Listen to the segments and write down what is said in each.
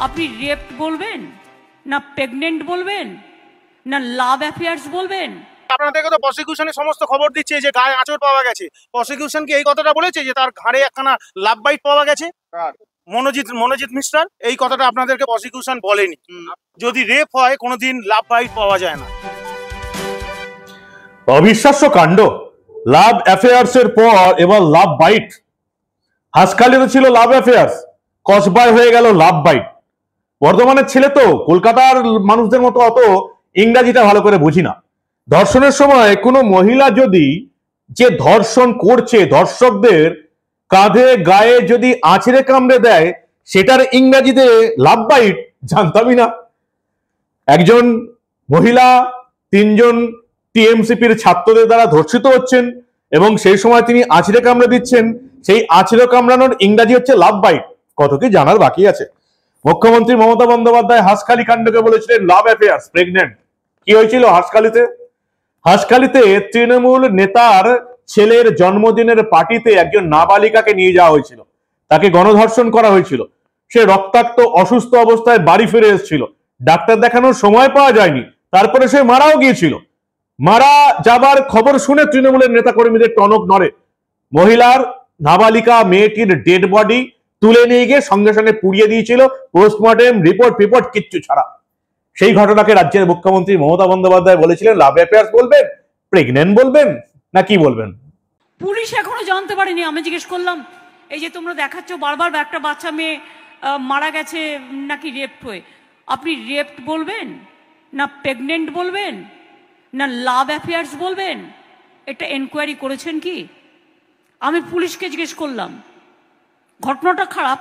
আপনি রেপ বলবেন না প্রেগনেন্ট বলবেন না লাভ অ্যাফেয়ার্স বলবেন? আপনাদেরকে তো প্রসিকিউশনে সমস্ত খবর দিচ্ছে যে গায়ে আঁচড় পাওয়া গেছে। প্রসিকিউশন কি এই কথাটা বলেছে যে তার ঘাড়ে একখানা লাভ বাইট পাওয়া গেছে? মনোজিৎ মিস্টার এই কথাটা আপনাদেরকে প্রসিকিউশন বলেনি। যদি রেপ হয় কোনোদিন লাভ বাইট পাওয়া যায় না। অবিশ্বাস্য কাণ্ড। লাভ অ্যাফেয়ার্স এর পর এবার লাভ বাইট। হাসখালিতে ছিল লাভ অ্যাফেয়ার্স, কসবায় হয়ে গেল লাভ বাইট। বর্ধমানের ছেলে তো, কলকাতার মানুষদের মতো অত ইংরাজিটা ভালো করে বুঝি না। ধর্ষণের সময় কোনো মহিলা যদি যে ধর্ষণ করছে ধর্ষকদের কাঁধে গায়ে যদি আছড়ে কামড়ে দেয়, সেটার ইংরাজিতে লাভ বাইট জানতামই না। একজন মহিলা 3 জন টিএমসিপির ছাত্রদের দ্বারা ধর্ষিত হচ্ছেন এবং সেই সময় তিনি আছড়ে কামড়ে দিচ্ছেন, সেই আছড়ে কামড়ানোর ইংরাজি হচ্ছে লাভ বাইট। কত কি জানার বাকি আছে। মুখ্যমন্ত্রী মমতা বন্দ্যোপাধ্যায় হাসখালি কাণ্ডকে বলেছিলেন লাভ অ্যাফেয়ার্স, প্রেগনেন্ট। কি হয়েছিল হাসখালিতে? হাসখালিতে তৃণমূল নেতার ছেলের জন্মদিনের পার্টিতে একজন নাবালিকাকে নিয়ে যাওয়া হয়েছিল, তাকে গণধর্ষণ করা হয়েছিল। সে রক্তাক্ত অসুস্থ অবস্থায় বাড়ি ফিরে এসেছিল, ডাক্তার দেখানোর সময় পাওয়া যায়নি, তারপরে সে মারাও গিয়েছিল। মারা যাবার খবর শুনে তৃণমূলের নেতা কর্মীদের টনক নড়ে। মহিলার নাবালিকা মেয়েটির ডেড বডি তুলে নিয়ে গিয়ে সঙ্গে সঙ্গে পুড়িয়ে দিয়েছিল, পোস্টমর্টেম রিপোর্ট কিচ্ছু ছাড়া। সেই ঘটনাকে রাজ্যের মুখ্যমন্ত্রী মমতা বন্দ্যোপাধ্যায় বলেছিলেন লাভ অ্যাফেয়ার্স বলবেন, প্রেগনেন্ট বলবেন না কি বলবেন? পুলিশ এখনো জানতে পারেনি। আমি জিজ্ঞেস করলাম, এই যে তোমরা দেখাচ্ছ বারবার একটা বাচ্চা মেয়ে মারা গেছে নাকি রেপ হয়ে, আপনি রেপ বলবেন না প্রেগনেন্ট বলবেন না লাভ অ্যাফেয়ার্স বলবেন? এটা এনকোয়ারি করেছেন কি? আমি পুলিশকে জিজ্ঞেস করলাম। ঘটনাটা খারাপ,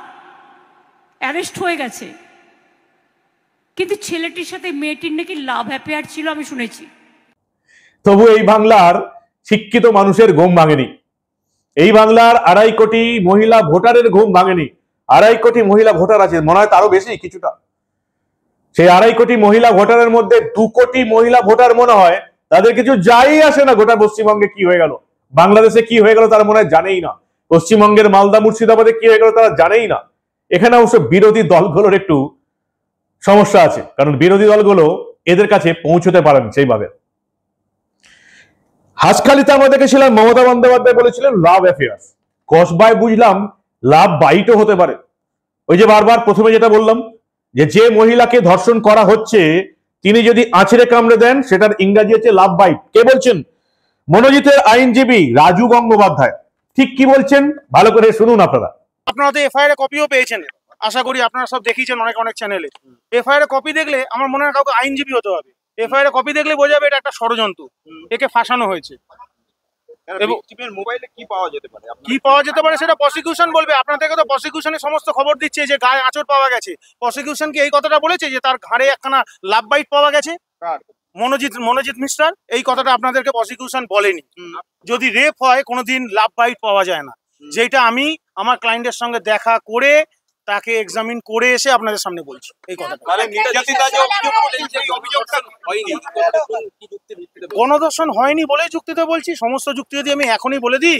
অ্যারেস্ট হয়ে গেছে, কিন্তু ছেলেটির সাথে মেয়েটির নাকি লাভ অ্যাফেয়ার ছিল আমি শুনেছি। তবু এই বাংলার শিক্ষিত মানুষের ঘুম ভাঙেনি। এই বাংলার 2.5 কোটি মহিলা ভোটারের ঘুম ভাঙেনি। 2.5 কোটি মহিলা ভোটার আছে, মনে হয় তারও বেশি কিছুটা। সেই 2.5 কোটি মহিলা ভোটারের মধ্যে 2 কোটি মহিলা ভোটার মনে হয় তাদের কিছু যাই আসে না গোটা পশ্চিমবঙ্গে কি হয়ে গেল, বাংলাদেশে কি হয়ে গেল তারা মনে হয় জানেই না, পশ্চিমবঙ্গের মালদা মুর্শিদাবাদে কি হয়ে গেল তারা জানেই না। এখানে অবশ্য বিরোধী দলগুলোর একটু সমস্যা আছে, কারণ বিরোধী দলগুলো এদের কাছে পৌঁছতে পারেন সেইভাবে। হাসখালিতে আমরা দেখেছিলাম মমতা বন্দ্যোপাধ্যায় বলেছিলেন লাভ অ্যাফেয়ার্স, কসবায় বুঝলাম লাভ বাইটও হতে পারে। ওই যে বারবার প্রথমে যেটা বললাম, যে মহিলাকে ধর্ষণ করা হচ্ছে তিনি যদি আছড়ে কামড়ে দেন সেটার ইংরাজি হচ্ছে লাভ বাইট। কে বলছেন? মনোজিতের আইনজীবী রাজু গঙ্গোপাধ্যায়। ঠিক কি বলছেন ভালো করে শুনুন আপনারা। আপনারা তো এফআইআর এর কপিও পেয়েছেন, আশা করি আপনারা সব দেখিয়েছেন অনেক চ্যানেলে। এফআইআর এর কপি দেখলে আমার মনে হয় কাউকে আইনজীবী হতে হবে। এফআইআর এর কপি দেখলে বোঝা যাবে এটা একটা ষড়যন্ত্র, একে ফাঁসানো হয়েছে। এবং মোবাইলে কি পাওয়া যেতে পারে? কি পাওয়া যেতে পারে সেটা প্রসিকিউশন বলবে। আপনাদেরকে তো প্রসিকিউশনে সমস্ত খবর দিচ্ছে যে গায়ে আঁচড় পাওয়া গেছে। প্রসিকিউশন কি এই কথাটা বলেছে যে তার ঘাড়ে একখানা লাভ বাইট পাওয়া গেছে? মনোজিৎ মিস্টার এই কথাটা আপনাদেরকে প্রসিকিউশন বলেনি। যদি রেপ হয় কোনোদিন লাভ বাইট পাওয়া যায় না, যেটা আমি আমার ক্লায়েন্টের সঙ্গে দেখা করে তাকে এক্সামিন করে এসে আপনাদের সামনে বলছি এই কথাটা। গণধর্ষণ হয়নি বলেই যুক্তিতে বলছি। সমস্ত যুক্তি যদি আমি এখনই বলে দিই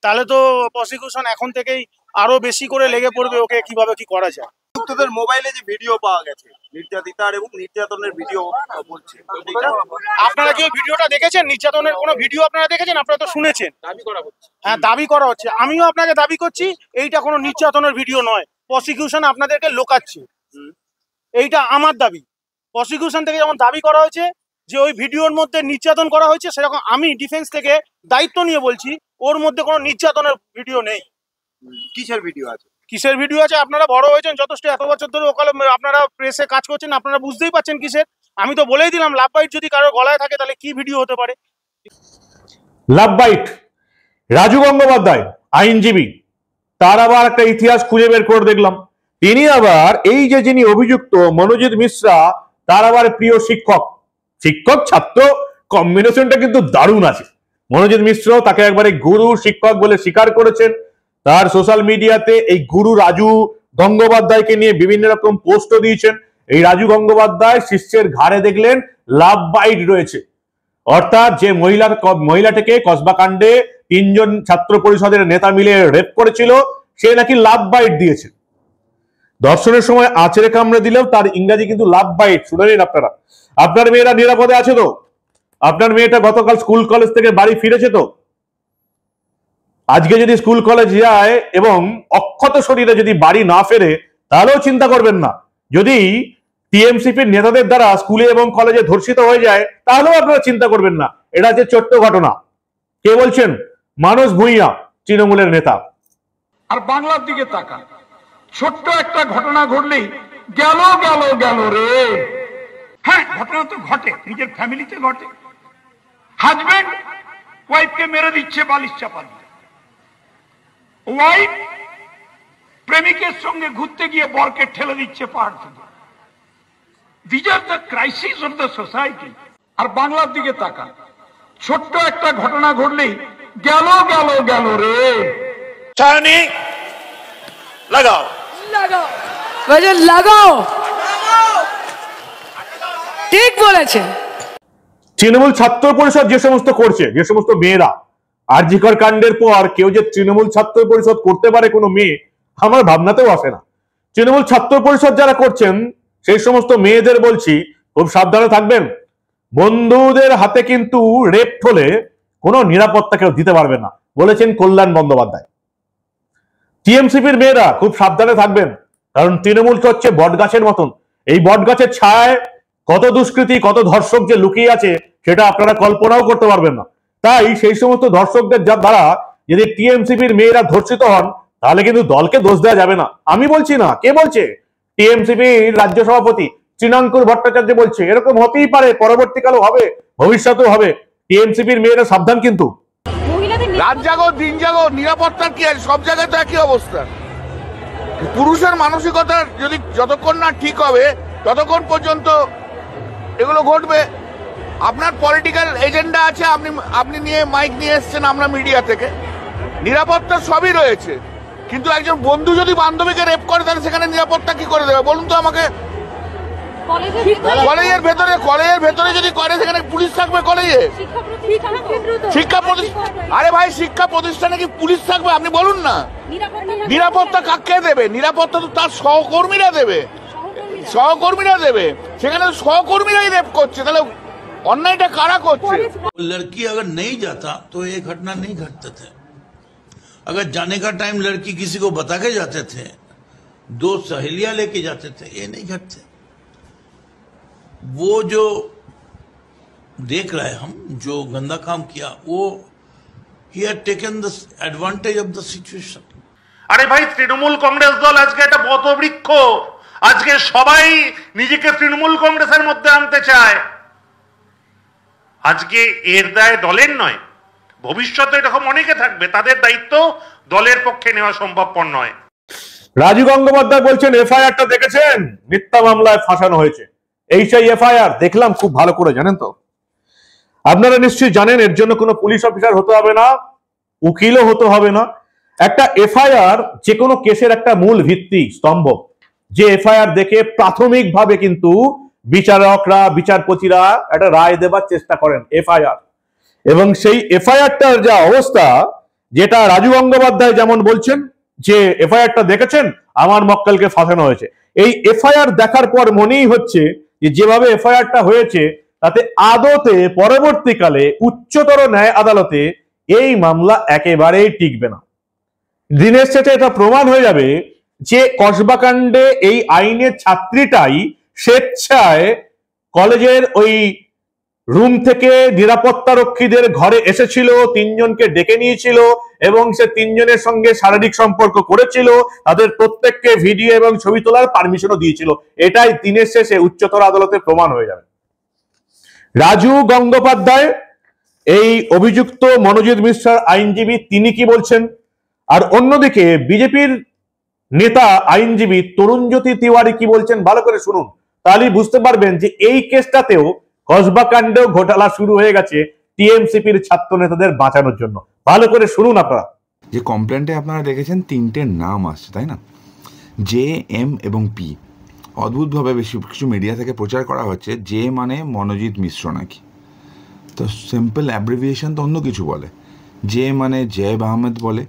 তাহলে তো প্রসিকিউশন এখন থেকেই আরো বেশি করে লেগে পড়বে ওকে কিভাবে কি করা যায়। অভিযুক্তদের মোবাইলে যে ভিডিও পাওয়া গেছে নির্যাতিতার এবং নির্যাতনের ভিডিও বলছে, আপনারা কি ভিডিওটা দেখেছেন? নির্যাতনের কোনো ভিডিও আপনারা দেখেছেন? আপনারা তো শুনেছেন দাবি করা হচ্ছে। হ্যাঁ, দাবি করা হচ্ছে। আমিও আপনাকে দাবি করছি এইটা কোনো নির্যাতনের ভিডিও নয়। প্রসিকিউশন আপনাদেরকে লোকাচ্ছে, এইটা আমার দাবি। প্রসিকিউশন থেকে যেমন দাবি করা হয়েছে যে ওই ভিডিওর মধ্যে নির্যাতন করা হয়েছে, সেরকম আমি ডিফেন্স থেকে দায়িত্ব নিয়ে বলছি ওর মধ্যে কোনো নির্যাতনের ভিডিও নেই। কিসের ভিডিও আছে? কিসের ভিডিও আছে? আপনারা বড় হয়েছেন যথেষ্ট, এত বছর ধরে ওকালে আপনারা প্রেসে কাজ করছেন, আপনারা বুঝতেই পারছেন কিসের। আমি তো বলেই দিলাম লাভ বাইট যদি কারোর গলায় থাকে তাহলে কি ভিডিও হতে পারে। Love bite. রাজু গঙ্গোপাধ্যায় আইনজীবী, তার আবার একটা ইতিহাস খুঁজে বের করে দেখলাম। তিনি আবার এই যে যিনি অভিযুক্ত মনোজিৎ মিশ্রা, তার আবার প্রিয় শিক্ষক ছাত্র কম্বিনেশনটা কিন্তু দারুণ আছে। মনোজিৎ মিশ্র তাকে একবারে গুরু শিক্ষক বলে স্বীকার করেছেন। তার সোশ্যাল মিডিয়াতে এই গুরু রাজু গঙ্গোপাধ্যায়কে নিয়ে বিভিন্ন রকম পোস্টও দিয়েছেন। এই রাজু গঙ্গোপাধ্যায় শিষ্যের ঘাড়ে দেখলেন লাভ বাইট রয়েছে, অর্থাৎ যে মহিলাটাকে কসবা কাণ্ডে 3 জন ছাত্র পরিষদের নেতা মিলে রেপ করেছিল সে নাকি লাভ বাইট দিয়েছে। ধর্ষণের সময় আঁচড়ে কামড়ে দিলেও তার ইংরাজি কিন্তু লাভ বাইট। শুনে নিন আপনারা, আপনার মেয়েরা নিরাপদে আছে তো? আপনার মেয়েটা গতকাল স্কুল কলেজ থেকে বাড়ি ফিরেছে তো? আজকে যদি স্কুল কলেজ যায় এবং অক্ষত শরীরে যদি বাড়ি না ফেরে, তাহলেও চিন্তা করবেন না। যদি টিএমসিপির নেতাদের দ্বারা স্কুলে এবং কলেজে ধর্ষিত হয়ে যায়, তাহলেও আপনারা চিন্তা করবেন না। এটা যে ছোট্ট ঘটনা। কে বলছেন? মানস ভূঁইয়া, তৃণমূলের নেতা। আর বাংলার দিকে তাকান, ছোট্ট একটা ঘটনা ঘটলেই গেল গেল গেল রে। হ্যাঁ, ঘটনা তো ঘটে, নিজের ফ্যামিলিতে ঘটে। হাজবেন্ড ওয়াইফকে মেরে দিচ্ছে বালিশ চাপা দিয়ে, ওয়াইফ প্রেমিকের সঙ্গে ঘুরতে গিয়ে বরকে ঠেলে দিচ্ছে পাহাড় থেকে। This are the crisis of the society. আর বাংলার দিকে তাকান, ছোট্ট একটা ঘটনা ঘটলেই গেল গেল গেল রে। ছাউনি লাগাও, লাগাও বাজার লাগাও, ঠিক বলেছেন। তৃণমূল ছাত্র পরিষদ যে সমস্ত করছে, যে সমস্ত মেয়েরা আরজিকর কাণ্ডের পর কেউ যে তৃণমূল ছাত্র পরিষদ করতে পারে কোনো মেয়ে আমার ভাবনাতেও আসে না। তৃণমূল ছাত্র পরিষদ যারা করছেন সেই সমস্ত মেয়েদের বলছি, খুব সাবধানে থাকবেন। বন্ধুদের হাতে কিন্তু রেপ হলে কোনো নিরাপত্তা কেউ দিতে পারবে না, বলেছেন কল্যাণ বন্দ্যোপাধ্যায়। টিএমসিপির মেয়েরা খুব সাবধানে থাকবেন, কারণ তৃণমূলটা হচ্ছে বটগাছের মতন। এই বটগাছের ছায়ায় কত দুষ্কৃতী, কত ধর্ষক যে লুকিয়ে আছে সেটা আপনারা কল্পনাও করতে পারবেন না। তাই সেই সমস্ত ধর্ষকদের দ্বারা যদি টিএমসিপির মেয়েরা ধর্ষিত হন, তাহলে কিন্তু দলকে দোষ দেওয়া যাবে না। আমি বলছি না, কে বলছে? টিএমসিপির রাজ্য সভাপতি চিনাঙ্কুর ভট্টাচার্য বলছে। এরকম হতেই পারে, পরবর্তীকালেও হবে, ভবিষ্যতেও হবে। টিএমসিপির মেয়েরা সাবধান কিন্তু। রাত জাগো দিন জাগো, নিরাপত্তার কি আছে? সব জায়গায় তো একই অবস্থা। পুরুষের মানসিকতা যদি যতক্ষণ না ঠিক হবে ততক্ষণ পর্যন্ত এগুলো ঘটবে। আপনার পলিটিক্যাল এজেন্ডা আছে, আপনি নিয়ে মাইক নিয়ে এসছেন, আমরা মিডিয়া থেকে। নিরাপত্তা সবই রয়েছে, কিন্তু একজন বন্ধু যদি বান্ধবীকে রেপ করে তাহলে সেখানে নিরাপত্তা কি করে দেবে বলুন তো আমাকে? কলেজের ভেতরে যদি করে সেখানে পুলিশ থাকবে? কলেজে শিক্ষা প্রতিষ্ঠান, আরে ভাই শিক্ষা প্রতিষ্ঠানে কি পুলিশ থাকবে? আপনি বলুন না। নিরাপত্তা কাকে দেবে? নিরাপত্তা তো তার সহকর্মীরা দেবে, সেখানে সহকর্মীরাই রেপ করছে, তাহলে अन्याय कारा करছে। लड़की अगर नहीं जाता तो ये घटना नहीं घटते थे। अगर जाने का टाइम लड़की किसी को बता के जाते थे, दो सहेलियां लेके जाते थे, ये नहीं घटते। वो जो देख रहे हम जो गंदा काम किया, वो he had taken the advantage of the situation। আরে ভাই তৃণমূল কংগ্রেস দল আজকে একটা বটবৃক্ষ, আজকে সবাই নিজেকে তৃণমূল কংগ্রেসের মধ্যে আনতে চায়। আজকে এর দায় দলের নয়, ভবিষ্যতে এরকম অনেকে থাকবে, তাদের দায়িত্ব দলের পক্ষে নেওয়া সম্ভবপর নয়। রাজু গঙ্গোপাধ্যায় বলছেন এফআইআরটা দেখেছেন, মিথ্যা মামলায় ফাঁসানো হয়েছে। এই সেই এফআইআর দেখলাম খুব ভালো করে, জানেন তো? আপনারা নিশ্চয়ই জানেন এর জন্য কোনো পুলিশ অফিসার হতে হবে না, উকিলও হতে হবে না। একটা এফআইআর যে কোনো কেসের একটা মূল ভিত্তি স্তম্ভ, যে এফআইআর দেখে প্রাথমিকভাবে কিন্তু বিচারকরা, বিচারপতিরা একটা রায় দেবার চেষ্টা করেন এফআইআর। এবং সেই এফআইআরটার যা অবস্থা, যেটা রাজু গঙ্গোপাধ্যায় যেমন বলছেন যে এফআইআরটা দেখেছেন, আমার মক্কেলকে ফাঁসানো হয়েছে। এই এফআইআর দেখার পর মনেই হচ্ছে যে যেভাবে এফআইআরটা হয়েছে তাতে আদতে পরবর্তীকালে উচ্চতর ন্যায় আদালতে এই মামলা একেবারেই টিকবে না। দিনের শেষে এটা প্রমাণ হয়ে যাবে যে কসবাকাণ্ডে এই আইনের ছাত্রীটাই স্বেচ্ছায় কলেজের ওই রুম থেকে নিরাপত্তা রক্ষীদের ঘরে এসেছিল, তিনজনকে ডেকে নিয়েছিল এবং সে তিনজনের সঙ্গে শারীরিক সম্পর্ক করেছিল, তাদের প্রত্যেককে ভিডিও এবং ছবি তোলার পারমিশনও দিয়েছিল। এটাই দিনের শেষে উচ্চতর আদালতে প্রমাণ হয়ে যাবে। রাজু গঙ্গোপাধ্যায় এই অভিযুক্ত মনোজিৎ মিশ্রার আইনজীবী, তিনি কি বলছেন? আর অন্যদিকে বিজেপির নেতা আইনজীবী তরুণজ্যোতি তিওয়ারি কি বলছেন, ভালো করে শুনুন, তাহলেই বুঝতে পারবেন যে এই কেসটাতেও কসবাকাণ্ডেও ঘোটালা শুরু হয়ে গেছে টিএমসিপির ছাত্র নেতাদের বাঁচানোর জন্য। ভালো করে শুনুন আপনারা। যে কমপ্লেন্টে আপনারা দেখেছেন তিনটে নাম আসছে, তাই না? জে, এম এবং পি। অদ্ভুতভাবে বেশি কিছু মিডিয়া থেকে প্রচার করা হচ্ছে জে মানে মনোজিৎ মিশ্র নাকি। তো সিম্পল অ্যাব্রিভিয়েশন তো অন্য কিছু বলে। জে মানে জয়েব আহমেদ বলে,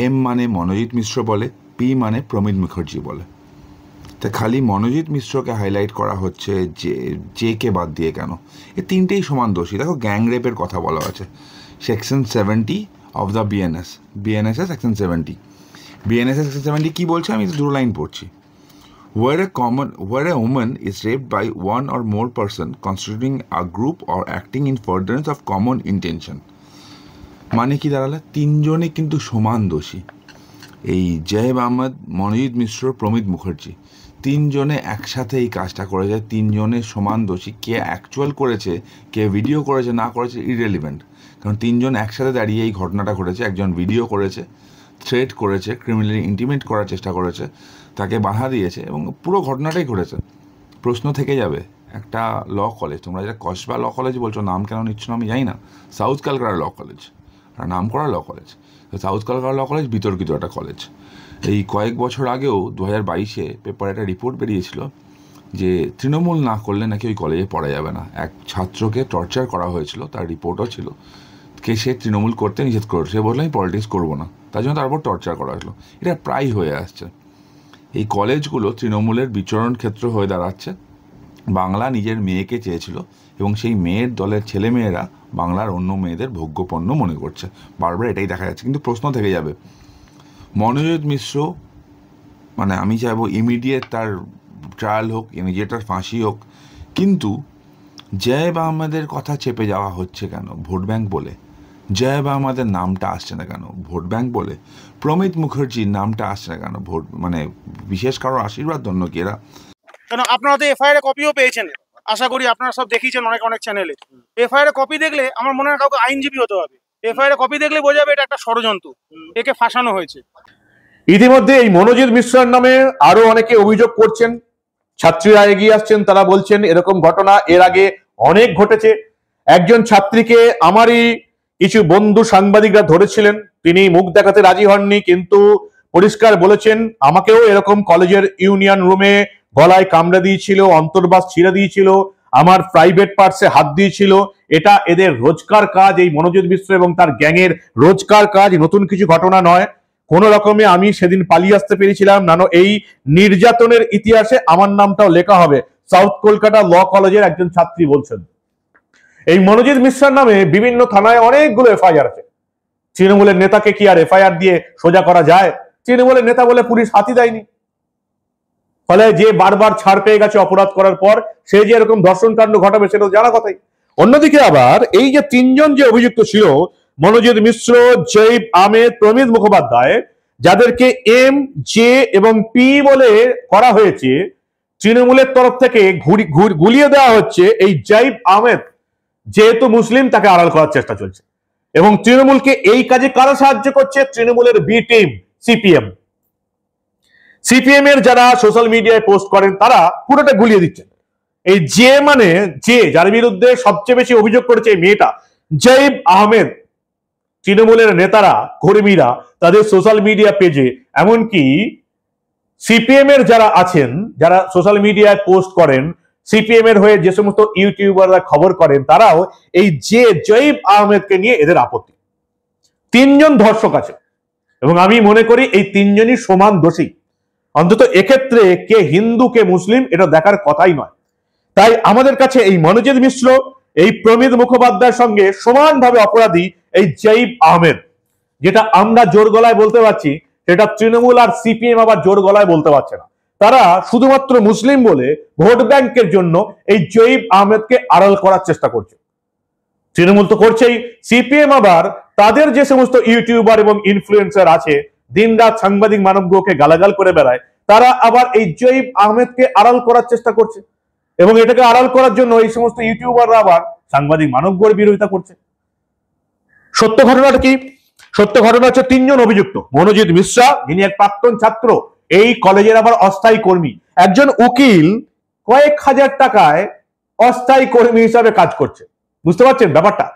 এম মানে মনোজিৎ মিশ্র বলে, পি মানে প্রমিত মুখার্জি বলে। তা খালি মনোজিৎ মিশ্রকে হাইলাইট করা হচ্ছে যে কে বাদ দিয়ে কেন? এ তিনটেই সমান দোষী। দেখো, গ্যাং রেপের কথা বলা আছে, section 70 of the BNS section 70। BNS section 70 কি বলছে? আমি দুটো লাইন পড়ছি। Where a woman is raped by one or more person constituting a group or acting in furtherance of common intention, মানে কি দাঁড়ালে? তিনজনে কিন্তু সমান দোষী। এই জয়েব আহমেদ, মনোজিৎ মিশ্র, প্রমিত মুখার্জি, তিনজনে একসাথে এই কাজটা করেছে। তিনজনের সমান দোষী। কে অ্যাকচুয়াল করেছে, কে ভিডিও করেছে না করেছে ইররিলেভেন্ট, কারণ তিনজন একসাথে দাঁড়িয়ে এই ঘটনাটা ঘটেছে। একজন ভিডিও করেছে, থ্রেট করেছে, ক্রিমিনালি ইন্টিমেট করার চেষ্টা করেছে, তাকে বাধা দিয়েছে, এবং পুরো ঘটনাটাই ঘটেছে। প্রশ্ন থেকে যাবে, একটা ল কলেজ, তোমরা যেটা কসবা ল কলেজ বলছো, নাম কেন নিচ্ছ না আমি জানি না, সাউথ ক্যালকাটা ল কলেজ, আর নাম করা law college. South Calcutta law college বিতর্কিত একটা কলেজ। এই কয়েক বছর আগেও 2022-এ পেপারে একটা রিপোর্ট বেরিয়েছিল যে তৃণমূল না করলে নাকি ওই কলেজে পড়া যাবে না। এক ছাত্রকে টর্চার করা হয়েছিল, তার রিপোর্টও ছিল, কে সে তৃণমূল করতে নিষেধ করেছে, সে বললো আমি পলিটিক্স করবো না, তার জন্য তারপর টর্চার করা হয়েছিল। এটা প্রায় হয়ে আসছে। এই কলেজগুলো তৃণমূলের বিচরণ ক্ষেত্র হয়ে দাঁড়াচ্ছে। বাংলা নিজের মেয়েকে চেয়েছিল, এবং সেই মেয়ের দলের ছেলেমেয়েরা বাংলার অন্য মেয়েদের ভোগ্যপণ্য মনে করছে। বারবার এটাই দেখা যাচ্ছে। কিন্তু প্রশ্ন থেকে যাবে, মনোজিৎ মিশ্র, মানে আমি চাইবো ইমিডিয়েট তার ট্রায়াল হোক, ইমিডিয়েট তার ফাঁসি হোক, কিন্তু জয়েব আহমেদের কথা চেপে যাওয়া হচ্ছে কেন? ভোট ব্যাংক বলে। জয়েব আহমেদের নামটা আসছে না কেন? ভোট ব্যাংক বলে। প্রমিত মুখার্জির নামটা আসছে না কেন? ভোট, মানে বিশেষ কারোর আশীর্বাদ ধন্য কি এরা? কেন আপনারা তো এফআইআর কপিও পেয়েছেন, আশা করি আপনারা সব দেখিয়েছেন অনেক চ্যানেলে। এফআইআর কপি দেখলে আমার মনে হয় কাউকে আইনজীবী হতে হবে। এফআইআর কপি দেখলে বোঝা যাবে এটা একটা ষড়যন্ত্র, একে ফাঁসানো হয়েছে। ইতিমধ্যে এই মনোজিৎ মিশ্রের নামে আরো অনেকে অভিযোগ করছেন, ছাত্রীরা এগিয়ে আসছেন, তারা বলছেন এরকম ঘটনা এর আগে অনেক ঘটেছে। একজন ছাত্রীকে আমারই কিছু বন্ধু সাংবাদিকরা ধরেছিলেন, তিনি মুখ দেখাতে রাজি হননি, কিন্তু পরিষ্কার বলেছেন আমাকেও এরকম কলেজের ইউনিয়ন রুমে গলায় কামড়ে দিয়েছিল, অন্তর্বাস ছিঁড়ে দিয়েছিল, আমার প্রাইভেট পার্টসে হাত দিয়েছিল। এটা এদের রোজকার কাজ, এই মনোজিৎ মিশ্র এবং তার গ্যাংয়ের রোজকার কাজ, নতুন কিছু ঘটনা নয়। কোন রকমে আমি সেদিন পালিয়ে আসতে পেরেছিলাম, নানো এই নির্যাতনের ইতিহাসে আমার নামটাও লেখা হবে। সাউথ কলকাতা ল কলেজের একজন ছাত্রী বলছেন। এই মনোজিৎ মিশ্রের নামে বিভিন্ন থানায় অনেকগুলো এফআইআর আছে। তৃণমূলের নেতাকে কি আর এফআইআর দিয়ে সোজা করা যায়? তৃণমূলের নেতা বলে পুলিশ হাতই দেয়নি, ফলে যে বারবার ছাড় পেয়ে গেছে অপরাধ করার পর, সে যে এরকম ধর্ষণ কাণ্ড ঘটাবে সেটা জানা কথাই। অন্যদিকে আবার এই যে তিনজন যে অভিযুক্ত ছিল, মনোজিৎ মিশ্র, জয়েব আহমেদ, প্রমিত মুখোপাধ্যায়, যাদেরকে এম, জে এবং পি বলে করা হয়েছে, তৃণমূলের তরফ থেকে গুলিয়ে দেওয়া হচ্ছে এই জয়েব আহমেদ যেহেতু মুসলিম, তাকে আড়াল করার চেষ্টা চলছে। এবং তৃণমূলকে এই কাজে কারা সাহায্য করছে? তৃণমূলের বি টিম, সিপিএম এর যারা সোশ্যাল মিডিয়ায় পোস্ট করেন তারা পুরোটা গুলিয়ে দিচ্ছেন। এই যে মানে যে যার বিরুদ্ধে সবচেয়ে বেশি অভিযোগ করেছে এই মেয়েটা, জয়েব আহমেদ, তৃণমূলের নেতারা, কর্মীরা তাদের সোশ্যাল মিডিয়া পেজে, এমনকি সিপিএম এর যারা আছেন, যারা সোশ্যাল মিডিয়ায় পোস্ট করেন, সিপিএম এর হয়ে যে সমস্ত ইউটিউবাররা খবর করেন, তারাও এই যে জয়েব আহমেদকে নিয়ে এদের আপত্তি। তিনজন ধর্ষক আছে, এবং আমি মনে করি এই তিনজনই সমান দোষী। অন্তত এক্ষেত্রে কে হিন্দু কে মুসলিম এটা দেখার কথাই নয়। তাই আমাদের কাছে এই মনোজিৎ মিশ্র, এই প্রমিত মুখোপাধ্যায়ের সঙ্গে সমানভাবে অপরাধী এই জয়েব আহমেদ। যেটা আমরা জোর গলায় বলতে পারছি, সেটা তৃণমূল আর সিপিএম আবার জোর গলায় বলতে পারছে না। তারা শুধুমাত্র মুসলিম বলে ভোট ব্যাংকের জন্য এই জয়েব আহমেদকে আড়াল করার চেষ্টা করছে। তৃণমূল তো করছেই, সিপিএম আবার তাদের যে সমস্ত ইউটিউবার এবং ইনফ্লুয়েন্সার আছে, দিনরাত সাংবাদিক মানবগুলোকে গালাগাল করে বেড়ায়, তারা আবার এই জয়েব আহমেদকে আড়াল করার চেষ্টা করছে। এবং এটাকে আড়াল করার জন্য এই সমস্ত ইউটিউবাররা আবার সাংবাদিক মানবগুলোর বিরোধিতা করছে। সত্য ঘটনাটা কি? সত্য ঘটনা হচ্ছে তিনজন অভিযুক্ত। মনোজিৎ মিশ্রা, যিনি এক প্রাক্তন ছাত্র, এই কলেজের আবার অস্থায়ী কর্মী। একজন উকিল কয়েক হাজার টাকায় অস্থায়ী কর্মী হিসাবে কাজ করছে। বুঝতে পারছেন ব্যাপারটা?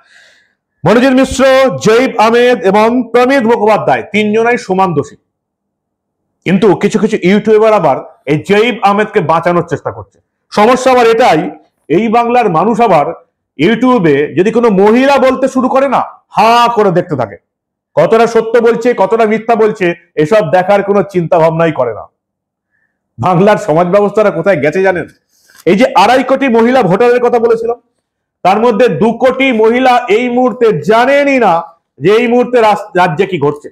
মনোজিৎ মিশ্র, জয়েব আহমেদ এবং প্রমিত মুখোপাধ্যায় তিনজনাই সমান দোষী। কিন্তু কিছু কিছু ইউটিউবার আবার এই জয়েব আহমেদকে বাঁচানোর চেষ্টা করছে। সমস্যা আবার এটাই, এই বাংলার মানুষ আবার ইউটিউবে যদি কোনো মহিলা বলতে শুরু করে না, হা করে দেখতে থাকে। কতটা সত্য বলছে, কতটা মিথ্যা বলছে, এসব দেখার কোনো চিন্তা ভাবনাই করে না। বাংলার সমাজ ব্যবস্থাটা কোথায় গেছে জানেন? এই যে 2.5 কোটি মহিলা ভোটারের কথা বলেছিলাম, তার মধ্যে 2 কোটি মহিলা এই মুহূর্তে জানেনই না যে এই মুহূর্তে রাজ্যে কি ঘটছে।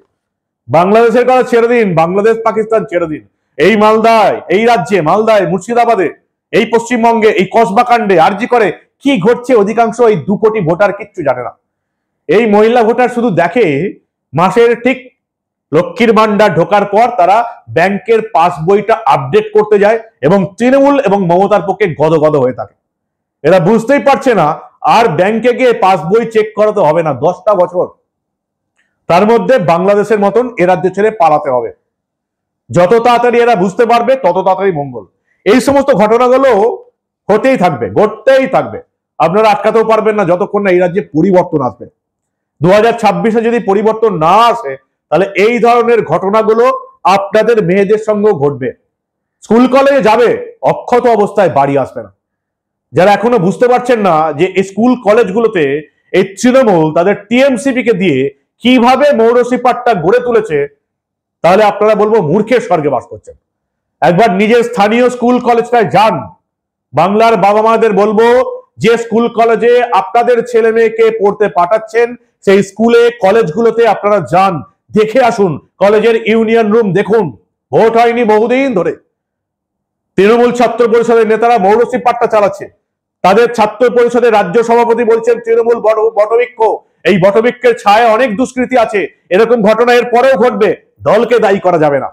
বাংলাদেশের কথা ছেড়ে দিন, বাংলাদেশ পাকিস্তান ছেড়ে দিন, এই মালদায়, এই রাজ্যে মালদায়, মুর্শিদাবাদে, এই পশ্চিমবঙ্গে, এই কসবা কাণ্ডে, আরজি করে কি ঘটছে অধিকাংশ এই 2 কোটি ভোটার কিচ্ছু জানে না। এই মহিলা ভোটার শুধু দেখে মাসের ঠিক লক্ষ্মীর ভান্ডার ঢোকার পর তারা ব্যাংকের পাসবইটা আপডেট করতে যায় এবং তৃণমূল এবং মমতার পক্ষে গদগদ হয়ে থাকে। এরা বুঝতেই পারছে না আর ব্যাংকে গিয়ে পাসবই চেক করাতে হবে না 10টা বছর, তার মধ্যে বাংলাদেশের মতন এ রাজ্য ছেড়ে পালাতে হবে। যত তাড়াতাড়ি এরা বুঝতে পারবে তত তাড়াতাড়ি মঙ্গল। এই সমস্ত ঘটনাগুলো হতেই থাকবে, ঘটতেই থাকবে, আপনারা আটকাতেও পারবেন না যতক্ষণ না এই রাজ্যে পরিবর্তন আসবে। 2026-এ যদি পরিবর্তন না আসে তাহলে এই ধরনের ঘটনাগুলো আপনাদের মেয়েদের সঙ্গেও ঘটবে। স্কুল কলেজে যাবে, অক্ষত অবস্থায় বাড়ি আসবে না। যারা এখনো বুঝতে পারছেন না যে এই স্কুল কলেজগুলোতে এই তৃণমূল তাদের টিএমসিপি কে দিয়ে কিভাবে মৌরসিপাটটা গড়ে তুলেছে, তাহলে আপনারা বলবো মূর্খের স্বর্গে বাস করছেন। একবার নিজের স্থানীয় স্কুল কলেজটায় যান। বাংলার বাবা মাদের বলবো যে স্কুল কলেজে আপনাদের ছেলে মেয়েকে পড়তে পাঠাচ্ছেন সেই স্কুলে কলেজগুলোতে আপনারা যান, দেখে আসুন। কলেজের ইউনিয়ন রুম দেখুন, ভোট হয়নি বহুদিন ধরে, তৃণমূল ছাত্র পরিষদের নেতারা মৌরসিপাটটা চালাচ্ছে। তাদের ছাত্র পরিষদের রাজ্য সভাপতি বলছেন তৃণমূল বটবৃক্ষ, এই বটবৃক্ষের ছায়া অনেক দুষ্কৃতি আছে, এরকম ঘটনা এর পরেও ঘটবে, দলকে দায়ী করা যাবে না।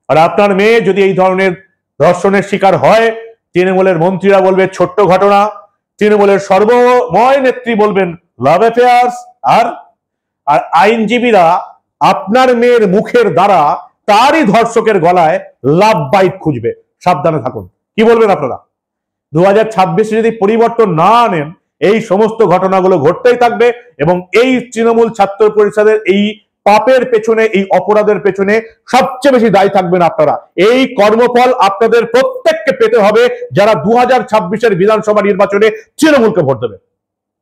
আর আপনার মেয়ে যদি এই ধরনের ধর্ষণের শিকার হয়, তৃণমূলের মন্ত্রীরা বলবে ছোট্ট ঘটনা, তৃণমূলের সর্বময় নেত্রী বলবেন লাভ অ্যাফেয়ার্স, আর আইনজীবীরা আপনার মেয়ের মুখের দ্বারা তারই ধর্ষকের গলায় লাভ বাইট খুঁজবে। সাবধানে থাকুন। কি বলবেন আপনারা? 2026-এ যদি পরিবর্তন না আনেন এই সমস্ত ঘটনাগুলো ঘটতেই থাকবে এবং এই তৃণমূল ছাত্র পরিষদের এই পাপের পেছনে, এই অপরাধের পেছনে সবচেয়ে বেশি দায়ী থাকবেন আপনারা। এই কর্মফল আপনাদের প্রত্যেককে পেতে হবে যারা 2026-এর বিধানসভা নির্বাচনে তৃণমূলকে ভোট দেবে।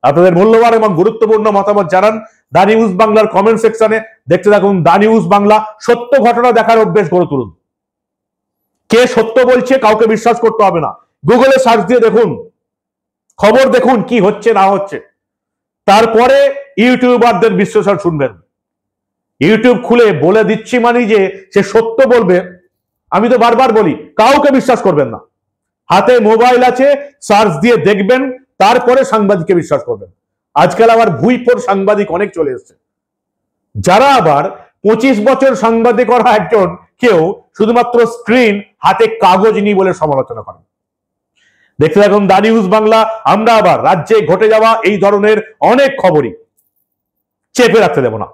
আপনাদের মূল্যবান এবং গুরুত্বপূর্ণ মতামত জানান দা নিউজ বাংলার কমেন্ট সেকশনে। দেখতে থাকুন দা নিউজ বাংলা। সত্য ঘটনা দেখার অভ্যেস গড়ে তুলুন। কে সত্য বলছে কাউকে বিশ্বাস করতে হবে না, গুগলে সার্চ দিয়ে দেখুন, খবর দেখুন কি হচ্ছে না হচ্ছে, তারপরে ইউটিউবারদের বিশ্লেষণ শুনবেন। ইউটিউব খুলে বলে দিচ্ছি মানে যে সে সত্য বলবে, আমি তো বারবার বলি কাউকে বিশ্বাস করবেন না। হাতে মোবাইল আছে, সার্চ দিয়ে দেখবেন, তারপরে সাংবাদিককে বিশ্বাস করবেন। আজকাল আবার ভুইফোর সাংবাদিক অনেক চলে এসছে, যারা আবার 25 বছর সাংবাদিক করা একজন কেউ শুধুমাত্র স্ক্রিন হাতে কাগজ নিয়ে বলে সমালোচনা করেন। দেখতে থাকুন দা নিউজ বাংলা। আমরা আবার রাজ্যে ঘটে যাওয়া এই ধরনের অনেক খবরই চেপে রাখতে দেব না।